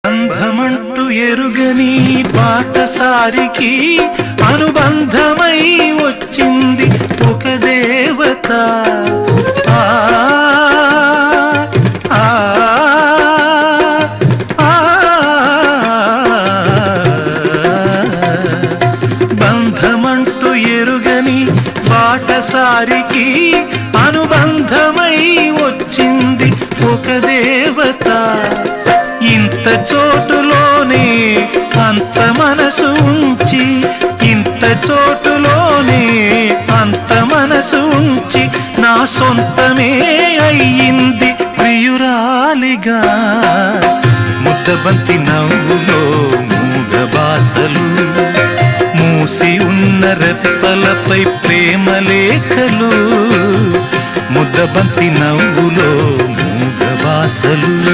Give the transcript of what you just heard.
బంధమంటూ ఎరుగని బాటసారికి అనుబంధమై వచ్చింది ఒక దేవత. బంధమంటూ ఎరుగని బాటసారికి అనుబంధమై వచ్చింది ఒక దేవత. ఇంత చోటులోనే అంత మనసు ఉంచి, ఇంత చోటులోనే అంత మనసు ఉంచి నా సొంతమే అయ్యింది ప్రియురాలిగా. ముద్దబంతి నవ్వులో మూగ బాసలు, మూసి ఉన్న రెప్పలపై ప్రేమ లేఖలు. ముద్దబంతి నవ్వులో మూగ బాసలు.